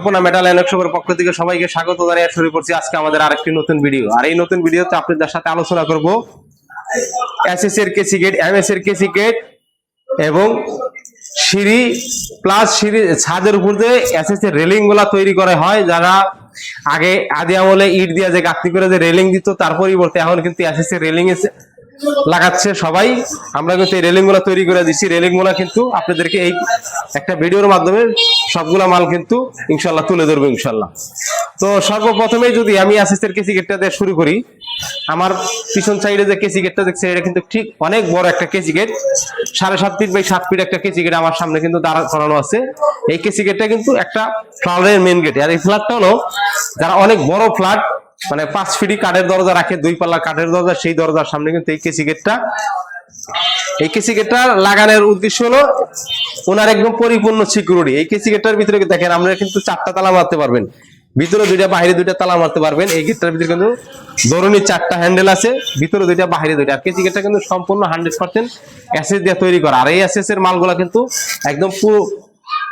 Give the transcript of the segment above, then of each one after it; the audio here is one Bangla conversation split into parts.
কল্পনা মেটাল অ্যান্ড ওয়ার্কশপের পক্ষ থেকে সবাইকে স্বাগত জানিয়ে শুরু করছি আজকে আমাদের আরেকটি নতুন ভিডিও। আর এই নতুন ভিডিওতে আপনাদের সাথে আলোচনা করব এসএস এর কেসি গেট, এমএস এর কেসি গেট এবং সিঁড়ি প্লাস সিঁড়ি ছাদের উপর দিয়ে এসএস এর রেলিং গুলা তৈরি করা হয়। যারা আগে আদি আমলে ইট দিয়ে যে গাঁথনি করে যে রেলিং দিত, তার পরিবর্তে এখন কিন্তু এসএস এর রেলিং লাগাচ্ছে সবাই। আমরা কিন্তু এই রেলিং গুলা তৈরি করে দিচ্ছি। রেলিং গুলা কিন্তু আপনাদেরকে এই একটা ভিডিওর মাধ্যমে সবগুলা মাল কিন্তু ইনশাল্লাহ তুলে ধরবো ইনশাল্লাহ। তো সর্বপ্রথমেই যদি আমি এসএস এর কেসি গেটটা দিয়ে শুরু করি, আমার পিছন সাইডে যে কেসি গেটটা দেখছে এটা কিন্তু ঠিক অনেক বড় একটা কেসি গেট, 7.5 ফিট বাই 7 ফিট একটা কেসি গেট আমার সামনে কিন্তু দাঁড়া করানো আছে। এই কেসি গেটটা কিন্তু একটা ফ্ল্যাটের মেইন গেট। আর এই ফ্ল্যাটটা হলো যারা অনেক বড় ফ্ল্যাট, মানে 5 ফিটি কাঠের দরজা রাখে, 2 পাল্লা কাঠের দরজা, সেই দরজার সামনে কিন্তু এই কেসি গেটটা লাগানোর উদ্দেশ্য হলো ওনার একদম পরিপূর্ণ সিকিউরিটি। এই কেসি গেটটার ভিতরে দেখেন আপনারা কিন্তু 4টা তালা মারতে পারবেন, ভিতরে 2টা বাইরে 2টা তালা মারতে পারবেন। এই গেটটার ভিতরে কিন্তু ধরুন 4টা হ্যান্ডেল আছে, ভিতরে 2টা বাইরে 2টা। আর কেসি গেটটা কিন্তু সম্পূর্ণ 100% এসএস দিয়ে তৈরি করা। আর এই এসএস এর মালগুলা কিন্তু একদম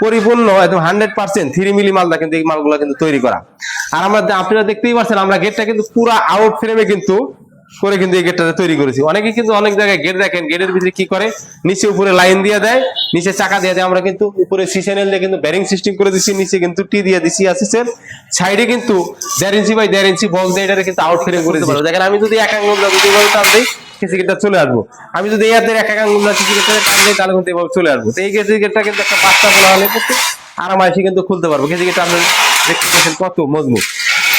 পরিপূর্ণ একদম 100% 3 মিলি মালদা কিন্তু এই মালগুলা কিন্তু তৈরি করা। আর আমরা আপনারা দেখতেই পাচ্ছেন আমরা গেটটা কিন্তু পুরো আউট ফ্রেমে কিন্তু করে কিন্তু এই গেটটা তৈরি করেছি। অনেকে কিন্তু অনেক জায়গায় গেট দেখেন, গেটের ভিতরে কি করে নিচে উপরে লাইন দিয়ে দেয়, নিচে চাকা দিয়ে দেয়। আমরা কিন্তু উপরে সি চ্যানেল দিয়ে কিন্তু ব্যারিং সিস্টেম করে দিচ্ছি, নিচে কিন্তু টি দিয়ে দিচ্ছি। আসছে সাইডে কিন্তু 1.5 ইঞ্চি বাই 1.5 ইঞ্চি বক্স দিয়ে এটা কিন্তু আউট ফ্রেম করে দিতে পারবো। দেখেন আমি যদি এক আঙ্গুল যদি টান দিই কেসি গেটটা চলে আসবো, আমি যদি এই হাতের এক আঙ্গুল কেসি গেটটা টান দিই তাহলে কিন্তু এভাবে চলে আসবো। তো এই কেসি গেটটা কিন্তু একটা বাচ্চা বলা হলে কিন্তু আরামাইশি কিন্তু খুলতে পারবো। কেসি গেটটা আপনার দেখতে পাচ্ছেন কত মজবুত।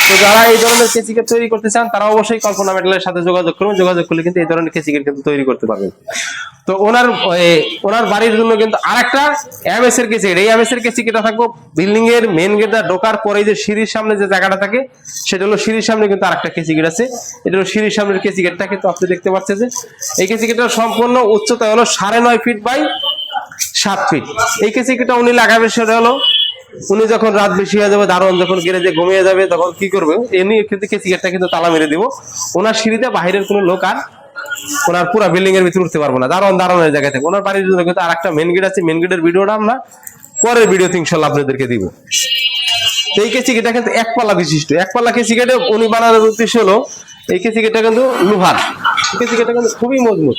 তো যারা এই ধরনের কেসি গেট তৈরি করতে চান তারা অবশ্যই কল্পনা মেটালের সাথে যোগাযোগ করুন। যোগাযোগ করলে কিন্তু এই ধরনের কেসি গেট কিন্তু তৈরি করতে পারবেন। তো ওনার বাড়ির জন্য কিন্তু আরেকটা এমএস এর কেসি গেট, এই এমএস এর কেসি গেটটা থাকবো বিল্ডিং এর মেইন গেটটা ঢোকার পরে যে সিঁড়ির সামনে যে জায়গাটা থাকে সেটা হলো সিঁড়ির সামনে কিন্তু আরেকটা কেসি গেট আছে। এটা হলো সিঁড়ির সামনের কেসি গেটটা কিন্তু আপনি দেখতে পাচ্ছেন যে এই কেসি গেটটার সম্পূর্ণ উচ্চতা হলো 9.5 ফিট বাই 7 ফিট। এই কেসি গেটটা উনি লাগাবে সেটা হলো উনি যখন রাত বেশি হয়ে যাবে, দারোয়ান যখন গ্যারেজে ঘুমিয়ে যাবে তখন কি করবে, এমনি কিন্তু কেসি গেটটা কিন্তু তালা মেরে দিব। ওনার সিঁড়িতে বাহিরের কোনো লোক আর ওনার পুরো বিল্ডিং এর ভিতরে উঠতে পারবো না, দারোয়ানের জায়গা থেকে। ওনার বাড়ির জন্য কিন্তু আরেকটা মেন গেট আছে, মেন গেটের ভিডিওটা আমরা পরের ভিডিওতে ইনশাল্লাহ আপনাদেরকে দিব। এই কেসি গেটটা কিন্তু এক পাল্লা বিশিষ্ট, এক পাল্লা কেসি গেটে উনি বানানোর উদ্দেশ্য হলো এই কেসি গেটটা কিন্তু লোহার, কেসি গেটটা কিন্তু খুবই মজবুত।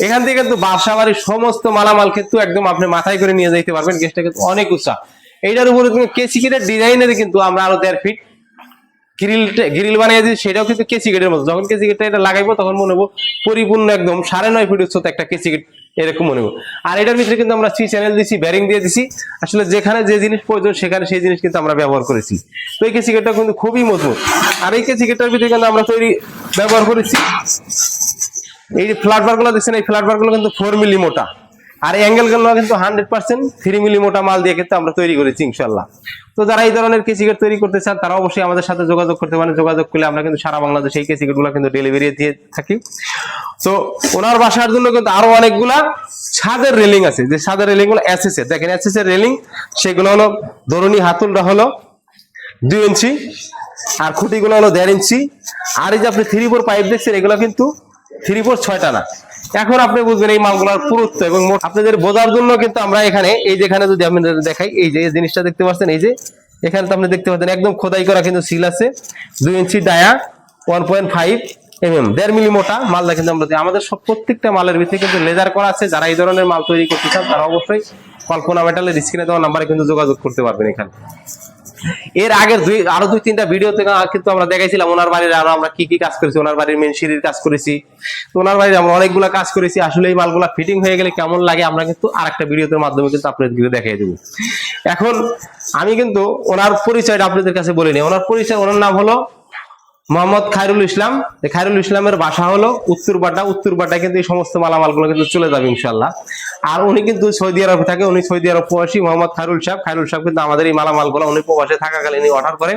এখান থেকে কিন্তু বাসা বাড়ির সমস্ত মালামাল কিন্তু একদম আপনি মাথায় করে নিয়ে যাইতে পারবেন। গেটটা কিন্তু অনেক উঁচা। এইটার উপরে কেসি গেটের ডিজাইনের কিন্তু আমরা আরো 1.5 ফিট গ্রিল বানিয়ে দিই, সেটাও কিন্তু কেসি গেটের মতো। যখন কেসি গেটটা এটা লাগাইবো তখন মনে হবো পরিপূর্ণ একদম 9.5 ফিট উচ্চতা একটা কেসি গেট এরকম মনে হবো। আর এটার ভিতরে কিন্তু আমরা সি চ্যানেল দিচ্ছি, ব্যারিং দিয়ে দিচ্ছি। আসলে যেখানে যে জিনিস প্রয়োজন সেখানে সেই জিনিস কিন্তু আমরা ব্যবহার করেছি। তো এই কেসি গেটটা কিন্তু খুবই মজবুত। আর এই কেসি গেটটার ভিতরে কিন্তু আমরা ব্যবহার করেছি এই যে ফ্ল্যাট বার গুলো দেখছেন, এই ফ্ল্যাট বার গুলো কিন্তু 4 মিলি মোটা। আর অ্যাঙ্গেল গুলো কিন্তু 100% 3 মিলি মোটা মাল দিয়ে কিন্তু আমরা তৈরি করেছি ইনশাল্লাহ। তো যারা এই ধরনের কেসি গেট তৈরি করতে চান তারা অবশ্যই আমাদের সাথে যোগাযোগ করতে পারেন। যোগাযোগ করলে আমরা কিন্তু সারা বাংলাদেশে এই কেসি গেট গুলো কিন্তু ডেলিভারি দিয়ে থাকি। তো ওনার বাসার জন্য কিন্তু আরো অনেকগুলা ছাদের রেলিং আছে, যে ছাদের রেলিং গুলো এসএস এর, দেখেন এসএস এর রেলিং, সেগুলো হলো ধরুনি হাতুলটা হলো 2 ইঞ্চি আর খুঁটিগুলো হলো 1.5 ইঞ্চি। আর এই যে আপনি 3-4 পাইপ দেখছেন এগুলো কিন্তু 3-4 6টা না। এখন আপনি বুঝবেন এই মালগুলোর পুরুত্ব এবং আপনাদের বোঝার জন্য কিন্তু আমরা এখানে এই যেখানে যদি আমি দেখাই, এই যে জিনিসটা দেখতে পাচ্ছেন, এই যে এখানে তো আপনি দেখতে পাচ্ছেন একদম খোদাই করা কিন্তু সিল আছে, 2 ইঞ্চি ডায়া, 1.5 1.5 মিলি মোটা মালটা কিন্তু আমরা আমাদের সব প্রত্যেকটা মালের ভিতরে কিন্তু লেজার করা আছে। যারা এই ধরনের মাল তৈরি করতে চান তারা অবশ্যই কল্পনা মেটালের স্ক্রিনে দেওয়া নাম্বারে কিন্তু যোগাযোগ করতে পারবেন। এখানে এর আগের আরো 2-3টা ভিডিওতে কিন্তু আমরা দেখাইছিলাম ওনার বাড়ির আরো আমরা কি কি কাজ করেছি। ওনার বাড়ির মেন সিঁড়ির কাজ করেছি, তো ওনার বাড়ির আমরা অনেকগুলা কাজ করেছি। আসলে এই মালগুলা ফিটিং হয়ে গেলে কেমন লাগে আমরা কিন্তু আরেকটা ভিডিওতে মাধ্যমে কিন্তু আপনাদের দেখাই দেবো। এখন আমি কিন্তু ওনার পরিচয়টা আপনাদের কাছে বলে নিই। ওনার পরিচয়, ওনার নাম হলো মোহাম্মদ খায়রুল ইসলাম। খায়রুল ইসলামের বাসা হলো উত্তরবাটা। উত্তরবাটায় কিন্তু এই সমস্ত মালামালগুলো কিন্তু চলে যাবে ইনশাল্লাহ। আর উনি কিন্তু সৌদি আরবে থাকে, উনি সৌদি আরব প্রবাসী মোহাম্মদ খায়রুল সাহেব কিন্তু আমাদের এই মালামালগুলো উনি প্রবাসে থাকাকালীন অর্ডার করে।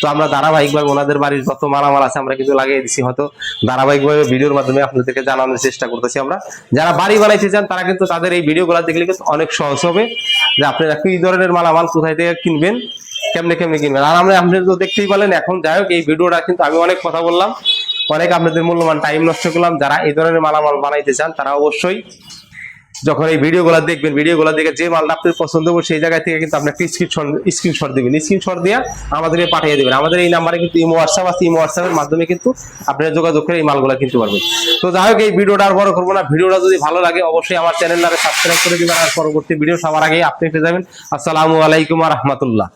তো আমরা ধারাবাহিকভাবে ওনাদের বাড়ির যত মালামাল আছে আমরা কিন্তু লাগিয়ে দিচ্ছি, হয়তো ধারাবাহিকভাবে ভিডিওর মাধ্যমে আপনাদেরকে জানানোর চেষ্টা করতেছি আমরা। যারা বাড়ি বানাইতে চান তারা কিন্তু তাদের এই ভিডিওগুলো দেখলে কিন্তু অনেক সহজ হবে যে আপনারা কি ধরনের মালামাল কোথায় থেকে কিনবেন, কেমনে কিনবেন। আর আমরা আপনাদের তো দেখতেই পেলেন। এখন যাই হোক, এই ভিডিওটা কিন্তু আমি অনেক কথা বললাম, অনেক আপনাদের মূল্যবান টাইম নষ্ট করলাম। যারা এই ধরনের মালামাল বানাইতে চান তারা অবশ্যই যখন এই ভিডিওগুলো দেখবেন, ভিডিওগুলো দেখে যে মালটা আপনার পছন্দ হবে সেই জায়গা থেকে কিন্তু আপনি একটা স্ক্রিনশট দিবেন, স্ক্রিনশট দিয়ে আমাদেরকে পাঠিয়ে দেবেন। আমাদের এই নাম্বারে কিন্তু ইমো হোয়াটসঅ্যাপ আছে, ইমো হোয়াটসঅ্যাপের মাধ্যমে কিন্তু আপনারা যোগাযোগ করে এই মালগুলো কিনতে পারবেন। তো যাই হোক, এই ভিডিওটা আর বড় করবো না। ভিডিওটা যদি ভালো লাগে অবশ্যই আমার চ্যানেলটাকে সাবস্ক্রাইব করে দিবেন, আর পরবর্তী ভিডিও সবার আগে আপনি পেয়ে যাবেন। আসসালামু আলাইকুম ওয়া রাহমাতুল্লাহ।